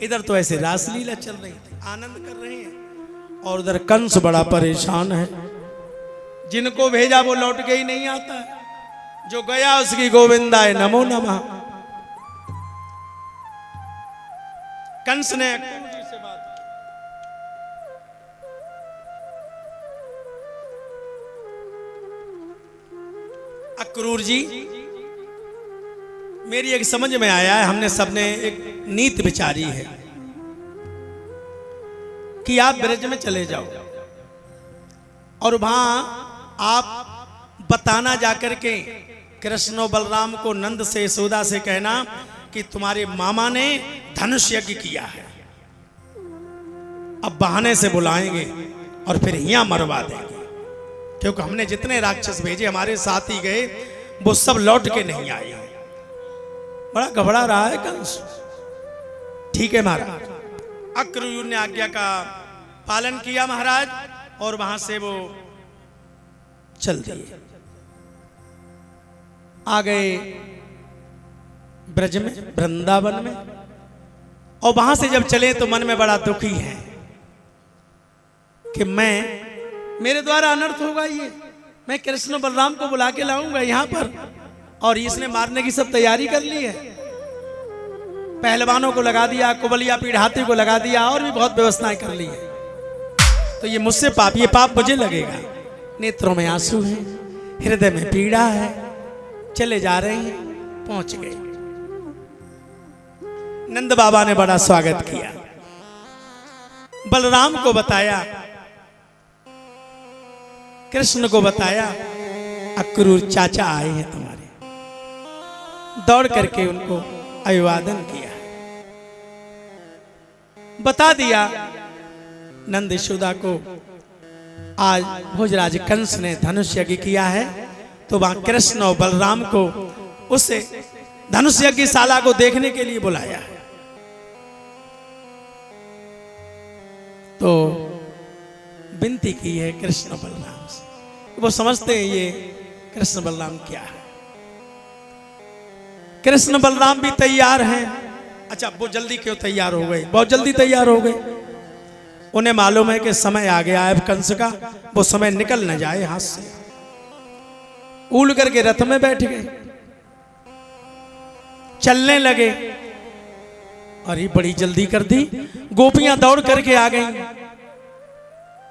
इधर तो ऐसे रासलीला चल रही थी, आनंद कर रहे हैं, और उधर कंस बड़ा परेशान है। जिनको भेजा वो लौट के ही नहीं आता है, जो गया उसकी गोविंदाय नमो नमः। कंस ने अक्रूर जी से बात की, अक्रूर जी मेरी एक समझ में आया है, हमने सबने एक नीत विचारी है कि आप ब्रज में चले जाओ और वहां आप बताना जाकर के कृष्ण और बलराम को, नंद से यशोदा से कहना कि तुम्हारे मामा ने धनुष यज्ञ किया है। अब बहाने से बुलाएंगे और फिर यहां मरवा देंगे, क्योंकि हमने जितने राक्षस भेजे हमारे साथ ही गए, वो सब लौट के नहीं आए। बड़ा घबरा रहा है कंस। ठीक है महाराज। अक्रूर ने आज्ञा का पालन किया महाराज, और वहां से वो चल दिए, आ गए ब्रज में, वृंदावन में। और वहां से जब चले तो मन में बड़ा दुखी है कि मेरे द्वारा अनर्थ होगा, ये मैं कृष्ण बलराम को बुला के लाऊंगा यहां पर, और इसने मारने की सब तैयारी कर ली है। पहलवानों को लगा दिया, कुबलिया पीढ़ाती को लगा दिया, और भी बहुत व्यवस्थाएं कर ली है। तो ये मुझसे पाप, ये पाप मुझे लगेगा। नेत्रों में आंसू है, हृदय में पीड़ा है। चले जा रहे हैं, पहुंच गए। नंद बाबा ने बड़ा स्वागत किया, बलराम को बताया, कृष्ण को बताया, अक्रूर चाचा आए हैं तुम्हारे। दौड़ करके उनको अभिवादन किया, बता दिया नंद यशोदा को आज भोजराज कंस ने धनुष यज्ञ किया है, तो वहां कृष्ण और बलराम को उस धनुष यज्ञ शाला को देखने के लिए बुलाया है। तो विनती की है कृष्ण बलराम से, वो समझते हैं ये कृष्ण बलराम क्या है। कृष्ण बलराम भी तैयार हैं। अच्छा, वो जल्दी क्यों तैयार हो गए? बहुत जल्दी तैयार हो गए। उन्हें मालूम है कि समय आ गया है कंस का, वो समय निकल न जाए हाथ से। उड़ करके रथ में बैठ गए, चलने लगे। अरे बड़ी जल्दी कर दी, गोपियां दौड़ करके आ गई।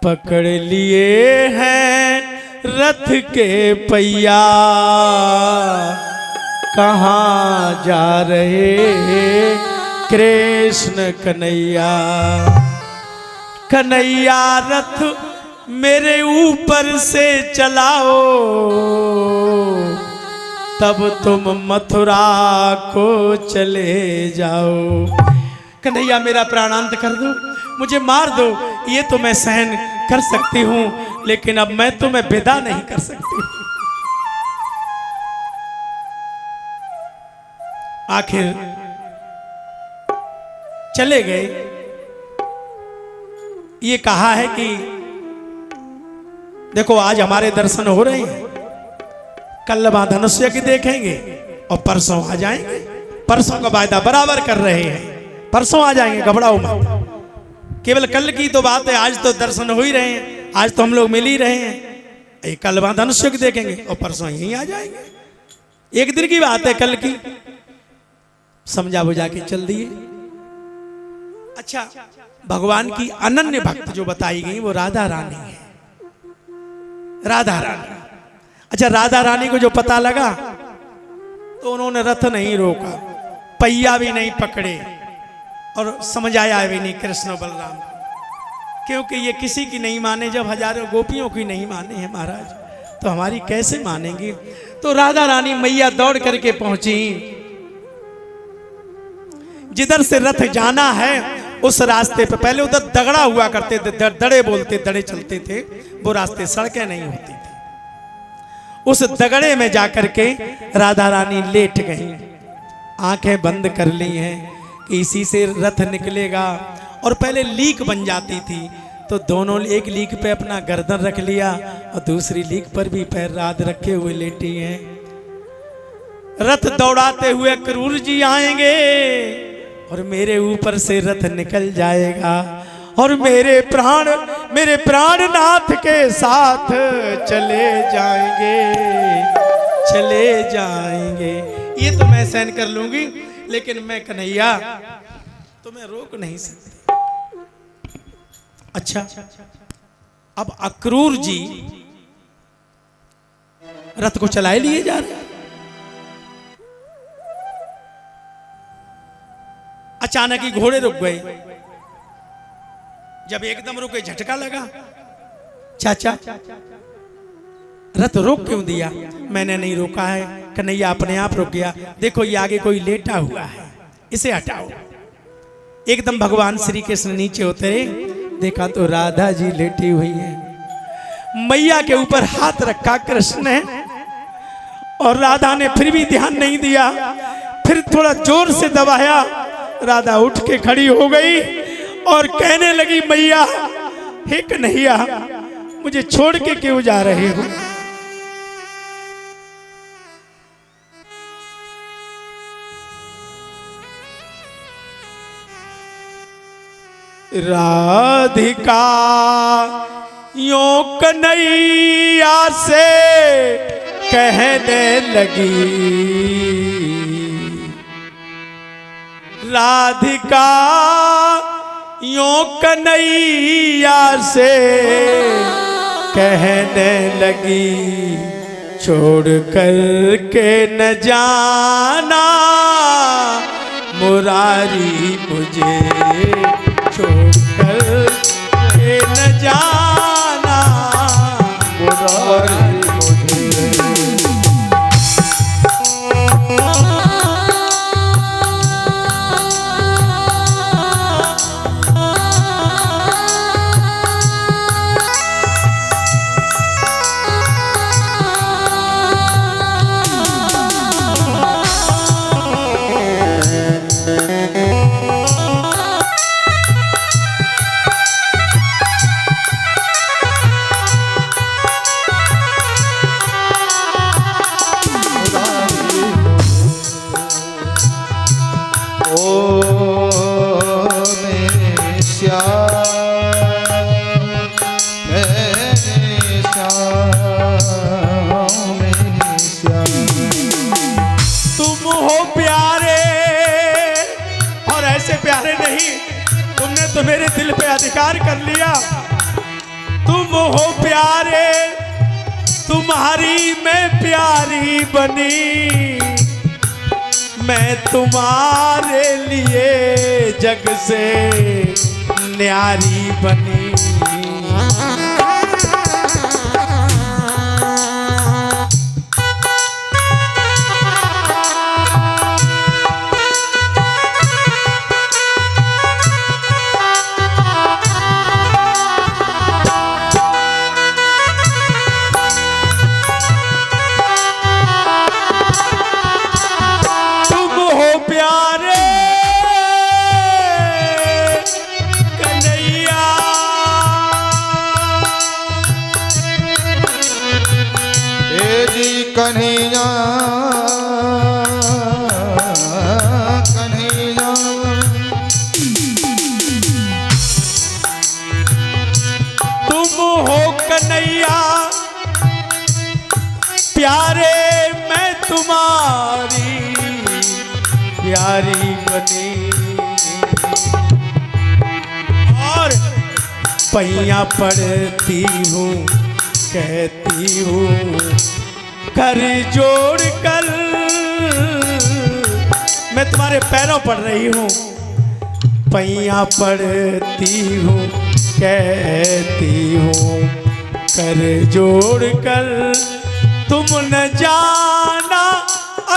पकड़ लिए हैं रथ के पहिया, कहाँ जा रहे कृष्ण कन्हैया। कन्हैया रथ मेरे ऊपर से चलाओ, तब तुम मथुरा को चले जाओ। कन्हैया मेरा प्राणांत कर दो, मुझे मार दो, ये तो मैं सहन कर सकती हूं, लेकिन अब मैं तुम्हें विदा नहीं कर सकती। आखिर चले गए। ये कहा है कि देखो आज हमारे दर्शन हो रहे हैं, कल वहां धनुष यज्ञ देखेंगे और परसों आ जाएंगे। परसों का वायदा बराबर कर रहे हैं, परसों आ जाएंगे, घबराओ मत। केवल कल की तो बात है, आज तो दर्शन हो ही रहे हैं, आज तो हम लोग मिल ही रहे हैं। कल वहां धनुष यज्ञ देखेंगे और परसों यहीं आ जाएंगे। एक दिन की बात है, कल की। समझा बुझा के चल दिए। अच्छा, भगवान की अनन्य भक्त जो बताई गई वो राधा रानी है। राधा रानी। अच्छा, राधा रानी को जो पता लगा तो उन्होंने रथ नहीं रोका, पहिया भी नहीं पकड़े, और समझाया भी नहीं कृष्ण बलराम को, क्योंकि ये किसी की नहीं माने। जब हजारों गोपियों की नहीं माने हैं महाराज, तो हमारी कैसे मानेंगे। तो राधा रानी मैया दौड़ करके पहुंची। जिधर से रथ जाना है उस रास्ते पे, पहले उधर दगड़ा हुआ करते थे, दड़े बोलते, दड़े चलते थे, वो रास्ते सड़कें नहीं होती थी। उस दगड़े में जाकर के राधा रानी लेट गई, आंखें बंद कर ली हैं कि इसी से रथ निकलेगा। और पहले लीक बन जाती थी, तो दोनों एक लीक पे अपना गर्दन रख लिया और दूसरी लीक पर भी पैर रात रखे हुए लेटी हैं। रथ दौड़ाते हुए क्रूर जी आएंगे, और मेरे ऊपर से रथ निकल जाएगा और मेरे प्राणनाथ के साथ चले जाएंगे। ये तो मैं सहन कर लूंगी, लेकिन मैं कन्हैया तुम्हें रोक नहीं सकती। अच्छा, अब अक्रूर जी रथ को चलाए लिए जा रहे। अचानक ही घोड़े रुक गए। जब एकदम रुके, झटका लगा। चाचा, रथ रोक क्यों दिया? मैंने नहीं रोका है, कन्हैया अपने आप रुक गया। देखो ये आगे कोई लेटा हुआ है, इसे हटाओ। एकदम भगवान श्री कृष्ण नीचे उतरे, देखा तो राधा जी लेटी हुई है। मैया के ऊपर हाथ रखा कृष्ण ने, और राधा ने फिर भी ध्यान नहीं दिया। फिर थोड़ा जोर से दबाया, राधा उठ के खड़ी हो गई और कहने लगी, मैया, हे कन्हैया, मुझे छोड़ के क्यों जा रहे हो? राधिका यों कन्हैया से कहने लगी, राधिका यों कन्हैया से कहने लगी, छोड़ कर के न जाना मुरारी मुझे, छोड़ कर के न जाना मुरारी तो मेरे दिल पे अधिकार कर लिया। तुम हो प्यारे, तुम्हारी मैं प्यारी बनी, मैं तुम्हारे लिए जग से न्यारी बनी। कन्हैया कन्हैया तुम हो कन्हैया प्यारे, मैं तुम्हारी प्यारी बनी, और पैया पड़ती हूँ, कहती हूँ कर जोड़ कर, मैं तुम्हारे पैरों पड़ रही हूँ, पैया पड़ती हूँ, कहती हूँ कर जोड़ कर, तुम न जाना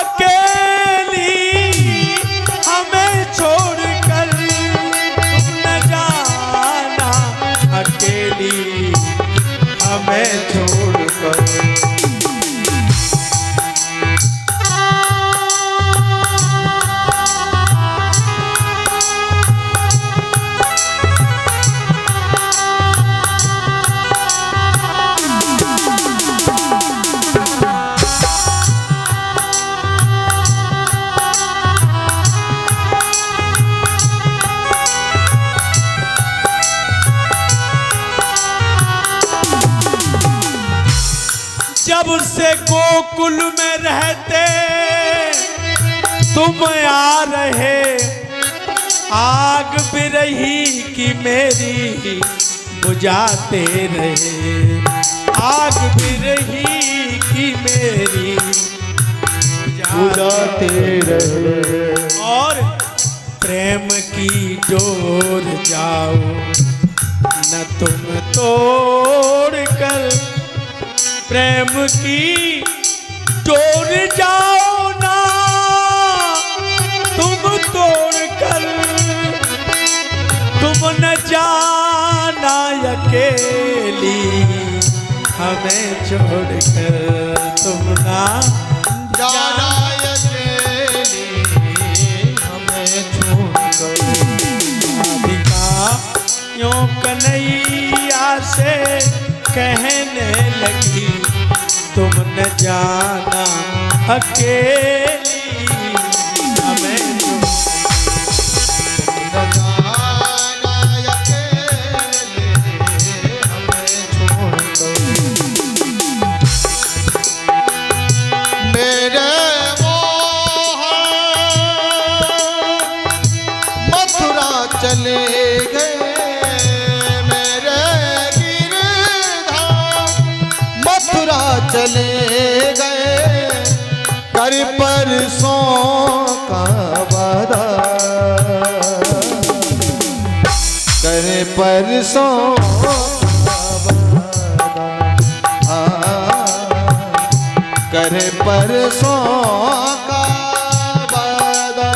अकेली हमें छोड़ कर, तुम न जाना अकेली हमें छोड़ कर। कब से गोकुल में रहते तुम आ रहे, आग बिरही की मेरी बुझाते रहे, आग बिरही की मेरी बुझाते रहे। और प्रेम की डोर जाओ न तुम तोड़ कर, प्रेम की डोर जाओ ना तुम तोड़ कर, तुम न जाना अकेली हमें छोड़कर, तुम ना जाना अकेली हमें छोड़कर। राधिका यूं कन्हैया से कहने लगी, तुम न जाना अकेली हमें, तुम न जाना अकेली हमें छोड़ दो। मेरे मथुरा चले गए, चले गए, कर परसों का वादा, कर परसों का वादा, कर परसों का वादा।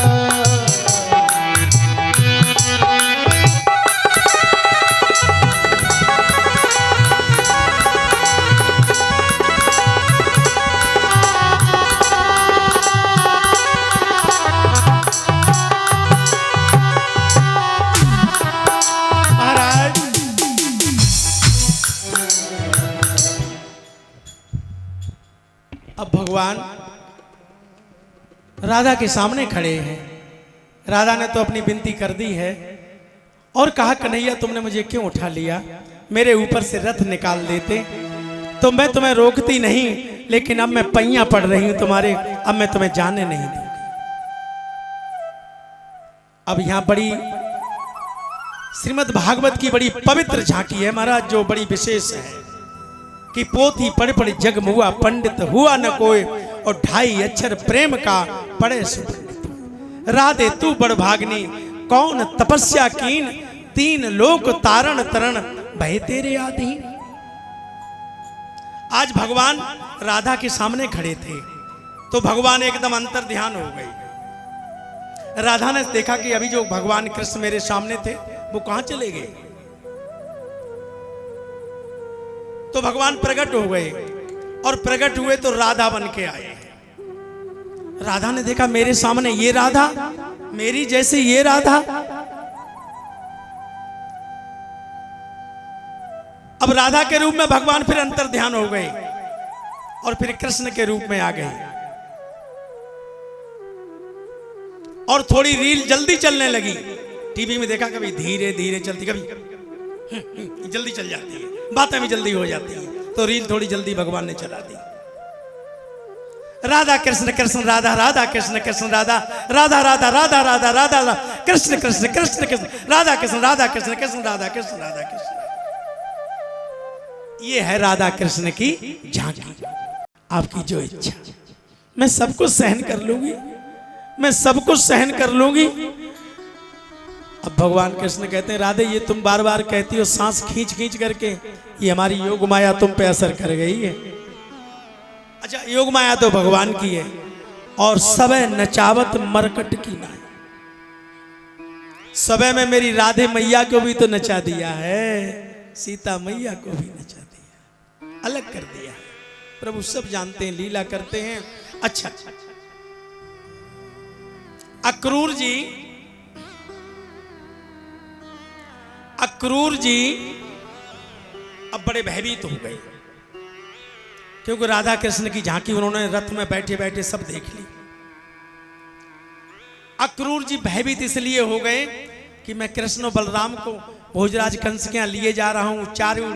अब भगवान राधा के सामने खड़े हैं। राधा ने तो अपनी विनती कर दी है और कहा, कन्हैया तुमने मुझे क्यों उठा लिया, मेरे ऊपर से रथ निकाल देते तो मैं तुम्हें रोकती नहीं, लेकिन अब मैं पैया पड़ रही हूं तुम्हारे, अब मैं तुम्हें जाने नहीं दूंगी। अब यहां बड़ी श्रीमद् भागवत की बड़ी पवित्र झांकी है महाराज, जो बड़ी विशेष है कि पोथी पढ़ पढ़ जग मुआ, पंडित हुआ न कोई, और 2.5 अक्षर प्रेम का पढ़े सुपंडित। राधे तू बड़ भागनी, कौन तपस्या कीन, 3 लोक तारण तरण भय तेरे आधीन। आज भगवान राधा के सामने खड़े थे तो भगवान एकदम अंतर ध्यान हो गए। राधा ने देखा कि अभी जो भगवान कृष्ण मेरे सामने थे वो कहां चले गए, तो भगवान प्रकट हो गए और प्रकट हुए तो राधा बन के आए। राधा ने देखा मेरे सामने ये राधा, मेरी जैसे ये राधा। अब राधा के रूप में भगवान फिर अंतर ध्यान हो गए और फिर कृष्ण के रूप में आ गए और थोड़ी रील जल्दी चलने लगी। टीवी में देखा कभी धीरे धीरे चलती, कभी जल्दी चल जाती है, बातें भी जल्दी हो जाती है, तो रील थोड़ी जल्दी भगवान ने चला दी। राधा कृष्ण कृष्ण राधा, राधा कृष्ण कृष्ण राधा, राधा राधा राधा राधा राधा कृष्ण कृष्ण कृष्ण कृष्ण राधा कृष्ण, राधा कृष्ण कृष्ण राधा कृष्ण, राधा कृष्ण। ये है राधा कृष्ण की झांकी। आपकी जो इच्छा, मैं सब कुछ सहन कर लूंगी, मैं सब कुछ सहन कर लूंगी। अब भगवान कृष्ण कहते हैं, राधे ये तुम बार बार कहती हो सांस खींच खींच करके, ये हमारी योग माया तुम पे असर कर गई है। अच्छा, योग माया तो भगवान की है, और सबे नचावत मरकट की नाई, सबे में मेरी राधे मैया को भी तो नचा दिया है, सीता मैया को भी नचा दिया, अलग कर दिया है। प्रभु सब जानते हैं, लीला करते हैं। अच्छा, अक्रूर जी अब बड़े भयभीत हो गए, क्योंकि राधा कृष्ण की झांकी उन्होंने रथ में बैठे बैठे सब देख ली। अक्रूर जी भयभीत इसलिए हो गए कि मैं कृष्ण बलराम को भोजराज कंस के यहाँ लिए जा रहा हूं, चारों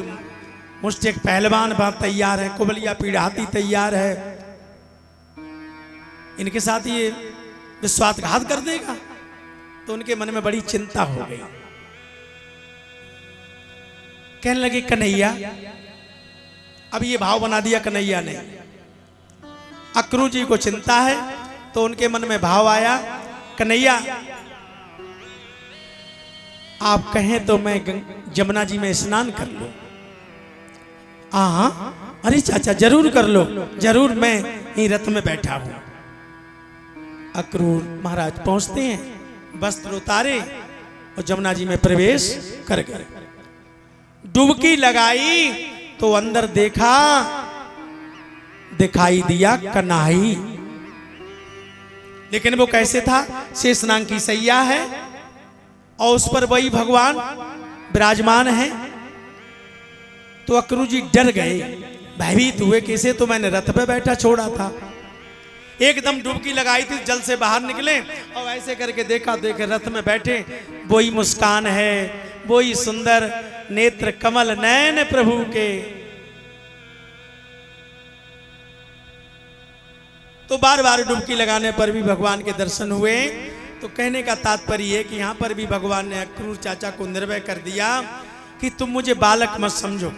मुझसे एक पहलवान वहां तैयार है, कुबलिया पीढ़ाती तैयार है, इनके साथ ये विश्वासघात कर देगा। तो उनके मन में बड़ी चिंता हो गई। कहने लगे कन्हैया, अब ये भाव बना दिया कन्हैया ने। अक्रू जी को चिंता है तो उनके मन में भाव आया, कन्हैया आप कहें तो मैं जमुना जी में स्नान कर लूं। हाँ, अरे चाचा जरूर कर लो, जरूर, मैं ही रथ में बैठा हूं। अक्रूर महाराज पहुंचते हैं, वस्त्र उतारे और जमुना जी में प्रवेश कर गए। डुबकी लगाई तो अंदर देखा, दिखाई दिया कन्हई। लेकिन वो कैसे था? शेषनाग की सैया है और उस पर वही भगवान विराजमान है। तो अक्रू जी डर गए, भयभीत हुए, कैसे तो मैंने रथ पे बैठा छोड़ा था। एकदम डुबकी लगाई थी, जल से बाहर निकले और ऐसे करके देखा, देखे रथ में बैठे वही मुस्कान है, वही सुंदर नेत्र कमल नयन प्रभु के। तो बार बार डुबकी लगाने पर भी भगवान के दर्शन हुए। तो कहने का तात्पर्य है कि यहां पर भी भगवान ने अक्रूर चाचा को निर्भय कर दिया कि तुम मुझे बालक मत समझो,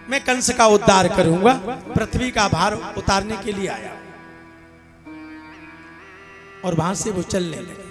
मैं कंस का उद्धार करूंगा, पृथ्वी का भार उतारने के लिए आया। और वहां से वो चलने लगे।